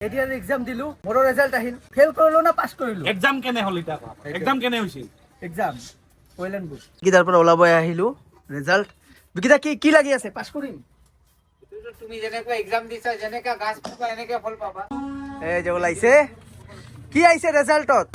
এডিয়াৰ exam দিলো, মোৰ result আহিল, ফেল কৰিলো না পাস কৰিলো? এক্সাম কেনে হল এটা এক্সাম কেনে হৈছিল? Exam well and good. Guitar পৰা ওলাব আহিলো, ৰেজাল্ট বিকিতা কি লাগি আছে? পাস কৰিম? তুমি যেনেকৈ এক্সাম দিছা, যেনেকা গাছ পাবা এনেকে ফল পাবা। এই যে ওলাইছে, কি আহিছে রেজাল্টত?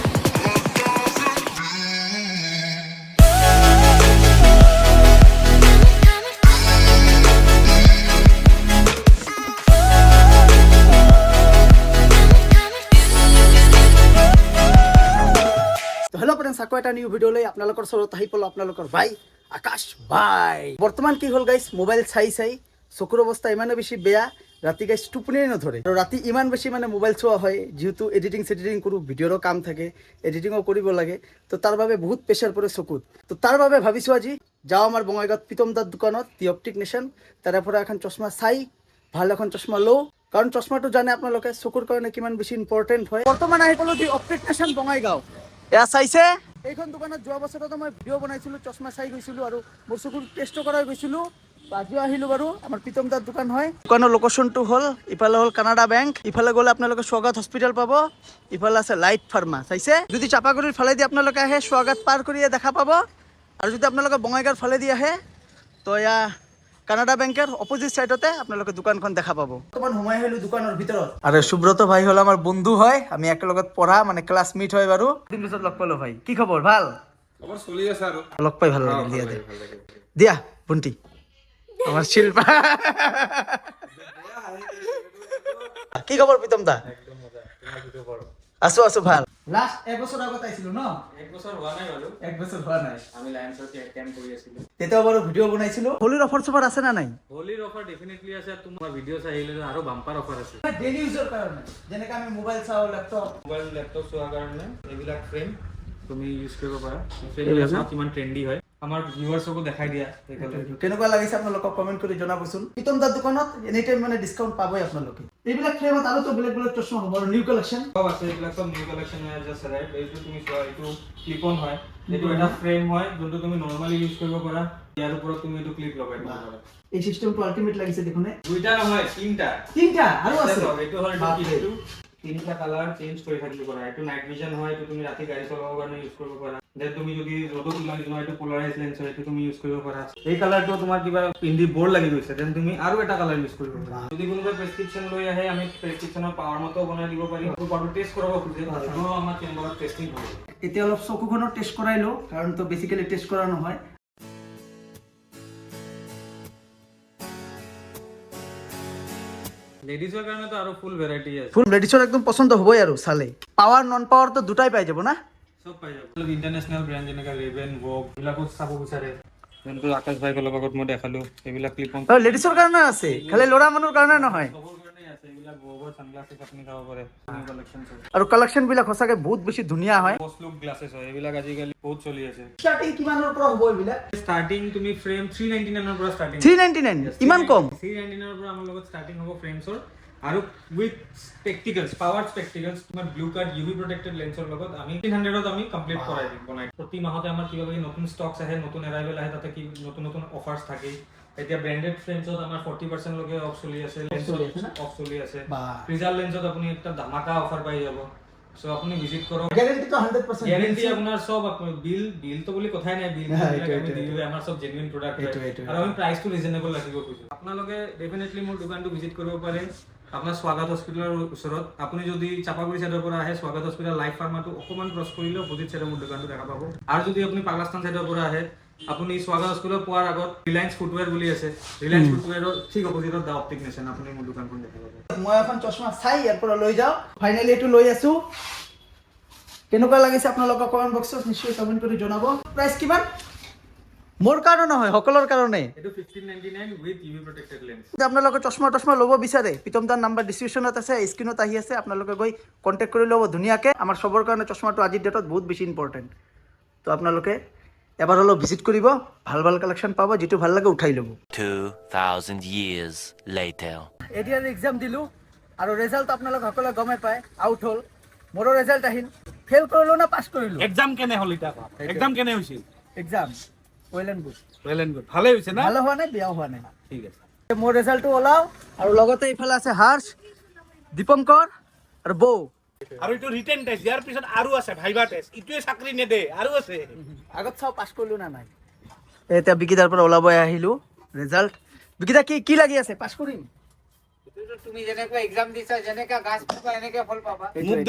হেল্ল' ফ্ৰেণ্ডছ, আকৌ এটা নিউ ভিডিঅ'লৈ আপোনালোকৰ ওচৰত আহি পালোঁ আপোনালোকৰ ভাই আকাশ ভাই। বৰ্তমান কি হ'ল গাইছ, মোবাইল চাই চকুৰ অৱস্থা ইমানে বেছি বেয়া, ৰাতি গাইছ টোপনিয়ে নধৰে। আৰু ৰাতি ইমান বেছি মোবাইল চোৱা হয়, যিহেতু এডিটিং কৰোঁ, ভিডিঅ'ৰো কাম থাকে, এডিটিঙো কৰিব লাগে, তো তাৰ বাবে বহুত প্ৰেছাৰ পৰে চকুত। তো তাৰ বাবে ভাবিছোঁ আজি যাওঁ আমাৰ বঙাইগাঁৱত প্ৰীতম দাৰ দোকানত, দি অপটিক নেশ্যন, তাৰে পৰা এখন চশমা চাই ভাল এখন চশমা লওঁ, কাৰণ চশমাটো জানে আপোনালোকে চকুৰ কাৰণে কিমান বেছি ইম্পৰ্টেণ্ট হয়। বৰ্তমান আহি পালোঁ দি অপটিক নেশ্যন বঙাইগাঁও। এয়া চাইছে, এইখন দোকানত যোৱা বছৰতো মই ভিডিঅ' বনাইছিলোঁ, চশমা চাই গৈছিলোঁ আৰু মোৰ চকুৰ টেষ্টো কৰাই গৈছিলোঁ। আজিও আহিলোঁ বাৰু, আমাৰ প্ৰীতম দাৰ দোকান হয়। দোকানৰ লোকেশ্যনটো হ'ল, ইফালে হ'ল কানাডা বেংক, ইফালে গ'লে আপোনালোকে স্বাগত হস্পিটেল পাব, ইফালে আছে লাইট ফাৰ্মা। চাইছে, যদি চাপাগুৰিৰ ফালেদি আপোনালোকে আহে স্বাগত পাৰ কৰিয়ে দেখা পাব, আৰু যদি আপোনালোকে বঙাইগাঁৱৰ ফালেদি আহে তো এয়া কানাডা বেংকেৰ অপোজিট সাইডতে আপনাদেৰ দোকানখন দেখা পাবো। বৰ্তমান সময় হলো দোকানেৰ ভিতৰত। আৰে সুব্ৰত ভাই হল আমাৰ বন্ধু হয়, আমি একেলগত পড়া ক্লাসমেট হয় বাৰু। দিন পিছত লগ পালো ভাই, কি খবৰ? ভাল খবৰ চলি আছে আৰু লগ পাই ভাল লাগিল। দিয়া দে দিয়া ভণ্টি আমাৰ শিল্পা। কি খবৰ প্ৰীতম দা? আছো আছো ভাল। লাস্ট এক বছৰ আগত আহিছিলো ন? এক বছৰ হোৱা নাই বাৰু, এক বছৰ হোৱা নাই, আমি লাইনছত ক্যাম্প কৰি আছিলো। তেতিয়াও বাৰু ভিডিঅ' বনাইছিলো। হোলিৰ অফাৰ চফাৰ আছে না নাই? হোলিৰ অফাৰ ডেফিনেটলি আছে, তোমাৰ ভিডিঅ' চাইলে আৰু বাম্পাৰ অফাৰ আছে। ডেইলি ইউজৰ কাৰণে, যেনেকৈ আমি মোবাইল চাওঁ, লেপটপ লেপটপ চোৱাৰ কাৰণে এইবিলাক ফ্ৰেম তুমি ইউজ কৰিব পাৰা। ফ্ৰেমবিলাক চাওঁ কিমান ট্ৰেন্ডি হয়, আমাৰ ভিউৱাৰ্ছকো দেখাই দিয়া। কেনেকুৱা লাগিছে আপোনালোকক কমেণ্ট কৰি জনাবচোন। প্ৰীতম দাৰ দোকানত এনি টাইম ডিসকাউন্ট পাবই আপোনালোকে। এইবিলাক ফ্ৰেমত আৰু তো বেলেগ বেলেগ চশমা হ'ব আৰু নিউ কালেকশ্যন সব আছে, এইবিলাক সব নিউ কালেকশ্যন হয়। জাষ্ট ৰাইট, এইটো তুমি চোৱা, এইটো ক্লিপ অন হয়, এইটো এটা ফ্ৰেম হয় যোনটো তুমি নৰ্মালি ইউজ কৰিব পাৰা। ইয়াৰ ওপৰত তুমি এইটো ক্লিপ লগাই দিব পাৰা। এই সিস্টেমটো আল্টিমেট লাগিছে দেখোন। দুইটা নহয়, তিনটা আৰু আছে। এইটো হ'ল এইটো তিনটা কালাৰ চেঞ্জ কৰি থাকিব পাৰা। এইটো নাইট ভিজন হয়, এইটো তুমি ৰাতি গাড়ী চলাবৰ কাৰণে ইউজ কৰিব পাৰা। দেন তুমি যদি ৰ'দত ওলাই যোৱা, এইটো পোলাৰাইজ লেন্স হয়, এইটো তুমি ইউজ কৰিব পাৰা। এই কালাৰটো তোমাৰ কিবা পিন্ধি বৰ লাগি গৈছে, দেন তুমি আৰু এটা কালাৰ ইউজ কৰিব পাৰা। যদি কোনোবাই প্ৰেছক্ৰিপশ্যন লৈ আহে, আমি প্ৰেছক্ৰিপশ্যনৰ পাৱাৰ মতো বনাই দিব পাৰিম। আৰু বাৰু টেষ্ট কৰাব খোজে, সেইটোও আমাৰ চেম্বাৰত টেষ্টিং হ'ব। এতিয়া অলপ চকুখনৰ টেষ্ট কৰাই লওঁ, কাৰণ তো বেসিক্যালি টেষ্ট কৰা নহয়। লেডিজৰ কাৰণেতো আৰু ফুল ভেৰাইটি আছে। ফুল লেডিছৰ একদম পছন্দ হ'বই আৰু চালে। পাৱাৰ নন পাৱাৰ তো দুটাই পাই যাব না? সব পাই যাব। ইণ্টাৰনেশ্যনেল ব্ৰেণ্ড যেনেকৈ ৰেভেন, ভোগ এইবিলাকো চাব বিচাৰে। যোনটো আকাশ ভাই অলপ আগত মই দেখালো, এইবিলাক ক্লিপ অন লেডিছৰ কাৰণে আছে, খালি ল'ৰা মানুহৰ কাৰণে নহয়। চবৰ কাৰণেই আছে। এইবিলাক ভোগৰ ছানগ্লাছেছ আপুনি চাব পাৰে, নিউ কালেকশ্যন আছে। আৰু কালেকশ্যন বিলাক সঁচাকে বহুত বেছি ধুনীয়া হয়। পোষ্ট লুক গ্লাছেছ হয়, এইবিলাক আজিকালি বহুত চলি আছে। ষ্টাৰ্টিং কিমানৰ পৰা হ'ব এইবিলাক? ষ্টাৰ্টিং তুমি ফ্ৰেম 399 ৰ পৰা ষ্টাৰ্টিং। 399 ইমান কম? 399 ৰ পৰা আমাৰ লগত ষ্টাৰ্টিং হ'ব ফ্ৰেমছৰ, আৰু উইথ স্পেকটিকলছ, পাৱাৰ স্পেকটিকলছ, তোমাৰ ব্লু কাৰ্ড UV প্ৰটেক্টেড লেন্সৰ লগত আমি 300ত আমি কমপ্লিট কৰাই দিম বনাই। প্ৰতি মাহতে আমাৰ কিবা কিবি নতুন ষ্টকছ আহে, নতুন এৰাইভেল আহে, তাতে কি নতুন নতুন অফাৰ্ছ থাকে। এতিয়া ব্ৰেণ্ডেড ফ্ৰেমছত আমাৰ 40% লৈকে অফ চলি আছে, লেন্সত অফ চলি আছে। প্ৰিজাল লেন্সত আপুনি একটা ধামাকা অফাৰ পাই যাব। সো আপুনি ভিজিট কৰক। গ্যাৰান্টি তো 100% গ্যাৰান্টি আপোনাৰ সব বিল তো বুলি কথাই নাই, বিল আমি দিও, আমাৰ সব জেনুইন প্ৰডাক্ট হয়, আৰু আমি প্ৰাইচটো ৰিজনেবল ৰাখিব খুজো। আপোনালোকে ডেফিনেটলি মোৰ দোকানটো ভিজিট কৰিব পাৰে আপোনাৰ স্বাগত হস্পিটেলৰ ওচৰত। আপুনি যদি চাপাগুৰি সাইডৰ পৰা আহে, স্বাগত হস্পিটেল লাইফ ফাৰ্মাটো অকমান ক্ৰছ কৰিলেও অপোজিট সাইডৰ মোৰ দোকানটো দেখা পাব। আৰু যদি আপুনি পাগলাস্থান সাইডৰ পৰা আহে, আপুনি স্বাগত হস্পিটেল পোৱাৰ আগত ৰিলায়েন্স ফুটৱেৰ বুলি আছে, ৰিলায়েন্স ফুটৱেৰৰ ঠিক অপোজিটত দা অপটিক নেশ্যন, আপুনি মোৰ দোকানখন দেখা পাব। মই এখন চশমা চাই ইয়াৰ পৰা লৈ যাওঁ। ফাইনেলি এইটো লৈ আছো। কেনেকুৱা লাগিছে আপোনালোকক কমেণ্ট বক্সত নিশ্চয় কমেণ্ট কৰি জনাব। প্ৰাইচ কিমান? মোৰ কাৰণে নহয়, সকলৰ কাৰণে। এইটো 1599 উইথ UV প্ৰটেক্টেড লেন্স। যদি আপোনালোকে চশমা ল'ব বিচাৰে, প্ৰীতম দাৰ নাম্বাৰ ডিছক্ৰিপশ্যনত আছে, স্ক্ৰীনত আহি আছে, আপোনালোকে গৈ কণ্টেক্ট কৰি ল'ব ধুনীয়াকৈ। আমাৰ চবৰ কাৰণে চশমাটো আজিৰ ডেটত বহুত বেছি ইম্পৰ্টেণ্ট। তো আপোনালোকে এবাৰ অলপ ভিজিট কৰিব, ভাল ভাল কালেকশ্যন পাব, যিটো ভাল লাগে উঠাই ল'ব। 2000 years later. এডিয়াৰ এক্সাম দিলোঁ আৰু ৰেজাল্ট আপোনালোক সকলোৱে গমে পায়, আউট হ'ল। মোৰো ৰেজাল্ট আহিল, ফেল কৰিলো না পাছ কৰিলো? এক্সাম কেনে হল এটা? এক্সাম কেনে হৈছিল? Exam well and good. Well and good, ভালে হৈছে না? ভালো হোৱা নাই, বেয়াও হোৱা নাই। ঠিক আছে, মোৰ ৰেজাল্টটো ওলাও। আৰু লগতে এইফালে আছে হৰ্ষ, দীপঙ্কৰ আৰু বৌ আৰু এইটো ৰিটেন টেষ্ট ইয়াৰ পিছত আৰু আছে ভাইবা টেষ্ট ইটোৱে চাকৰি নেদে আৰু আছে আগত চাওঁ পাছ কৰিলো না নাই এতিয়া বিকিতাৰ পৰা ওলাব আহিলো ৰিজাল্ট বিকিতা কি লাগি আছে পাছ কৰিম এইটোতো তুমি যেনেকৈ এক্সাম দিছা যেনেকা গাছ পাবা এনেকে ফল পাবা মোক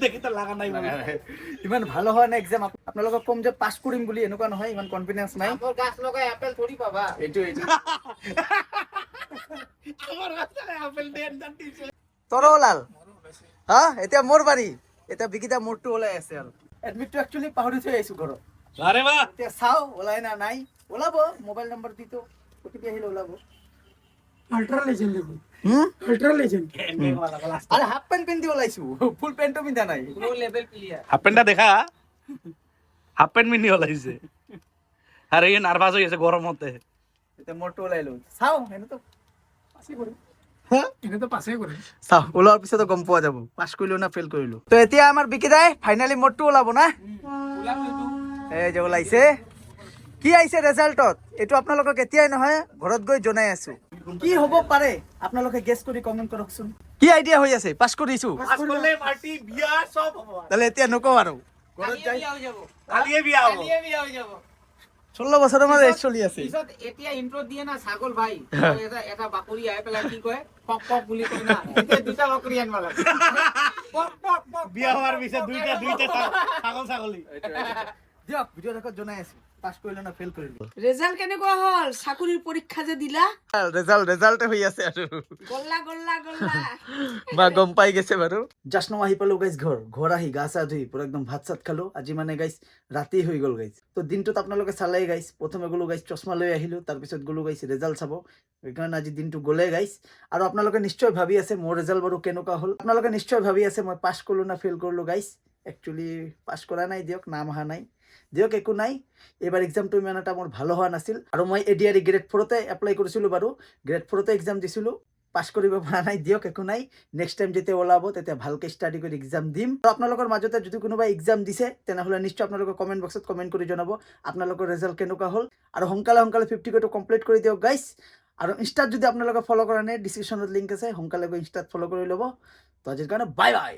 দেখি তো লাগা নাই মানে ইমান ভাল হোৱা নাই এক্সাম আপোনালোকক কম যে পাছ কৰিম বুলি এনেকুৱা নহয় ইমান কনফিডেন্স নাই আমৰ গাছ লগাই আপেল থৰি পাবা এইটো আমাৰ ৰাস্তাৰে আপেল দেন দিছে তোৰ ওলাল হা এতিয়া মোৰ বাৰী এতিয়া বিকিতা মোৰটো ওলাই আছে আৰু এডমিটটো একচুৱেলি পাহৰি থৈ আহিছো ঘৰত আৰে বাহ এতিয়া চাও ওলাই না নাই ওলাব মোবাইল নম্বৰ দিতো ওটিপি আহিলে ওলাব আল্ট্রা লেজেন্ড দেখুন হুম আল্ট্রা লেজেন্ড আরে হাফ প্যান্ট পিন্ধি ওলাইছো ফুল প্যান্টও পিন্ধা নাই লো লেভেল প্লেয়ার হাফ পেন্টটা দেখা হাফ পেন্ট মিনি ওলাইছে আরে এই নার্ভাস হয়ে গেছে গরমতে এতিয়া মোৰটো ওলাই লওঁ চাও এনে তো পাসে কৰে এটা তো পাসে কৰে চাও ওলোৱাৰ পিছতো গম পোৱা যাব পাছ কৰিলো না ফেল কৰিলো তো এতিয়া আমাৰ বিকিদাই ফাইনালি মোৰটো ওলাব না এই যে ওলাইছে কি আহিছে ৰেজাল্টত এইটো আপোনালোকক এতিয়াই নহয় ঘৰত গৈ জনাই আছো কি হ'ব পাৰে আপোনালোকে গেছ কৰি কমেন্ট কৰকচোন কি আইডিয়া হৈ আছে পাছ কৰিছো পাস কৰলে পাৰ্টি বিয়া সব হবে তাহলে এতিয়া নকওঁ আৰু ঘৰত যাই বিয়া হৈ যাব কালিয়ে বিয়া হবে কালিয়ে বিয়া হৈ যাব 16 বছৰৰ মাজত এজ চলি আছে পিছত এতিয়া ইন্ট্ৰো দিয়ে না ছাগল ভাই এটা বাকৰি আহি পেলাই কি কয় পক পক বুলি কয় না এতিয়া দুটা বাকৰি আনবা লাগে পক পক পক বিয়া হওয়াৰ পিছত দুইটা ছাগলী দিয়ক ভিডিও ৰেকৰ্ড জনাই আছো পাছ কৰিলো না ফেল কৰিলো ৰেজাল্ট কেনেকুৱা হল চাকৰিৰ পৰীক্ষা যে দিলা ৰেজাল্টে হৈ আছে আৰু গল্লা গল্লা গল্লা বা গম পাই গেছে বাৰু জাষ্ট নাও আহি পালো গাইজ ঘৰ আহি গা চা ধুই পুৰা একদম ভাত চাত খালো আজি মানে গাইজ ৰাতি হৈ গ'ল গাইজ তো দিনটোত আপোনালোকে চালেই গাইজ প্ৰথমে গ'লো গাইজ চশমা লৈ আহিলো তাৰপিছত গ'লো গাইজ ৰেজাল্ট চাব সেইকাৰণে আজি দিনটো গ'লে গাইজ আৰু আপোনালোকে নিশ্চয় ভাবি আছে মোৰ ৰেজাল্ট বাৰু কেনেকুৱা হ'ল আপোনালোকে নিশ্চয় ভাবি আছে মই পাছ কৰিলো না ফেল কৰিলো গাইজ একচুৱেলি পাছ কৰা নাই দিয়ক নাম অহা নাই দিয়ক একো নাই এবাৰ এক্সামটো ইমান এটা মোৰ ভাল হোৱা নাছিল আৰু মই এডিআৰই গ্ৰেড 4তে এপ্লাই কৰিছিলোঁ বাৰু গ্ৰেড 4তে এক্সাম দিছিলোঁ পাছ কৰিব পৰা নাই দিয়ক একো নাই নেক্সট টাইম যেতিয়া ওলাব তেতিয়া ভালকৈ ষ্টাডি কৰি এক্সাম দিম আৰু আপোনালোকৰ মাজতে যদি কোনোবাই এক্সাম দিছে তেনেহ'লে নিশ্চয় আপোনালোকে কমেণ্ট বক্সত কমেণ্ট কৰি জনাব আপোনালোকৰ ৰেজাল্ট কেনেকুৱা হ'ল আৰু সোনকালে 50K কমপ্লিট কৰি দিয়ক গাইজ আৰু ইনষ্টাত যদি আপোনালোকে ফ'ল' কৰা নাই ডিছক্ৰিপশ্যনত লিংক আছে সোনকালে গৈ ইনষ্টাত ফ'ল' কৰি ল'ব তো আজিৰ কাৰণে বাই বাই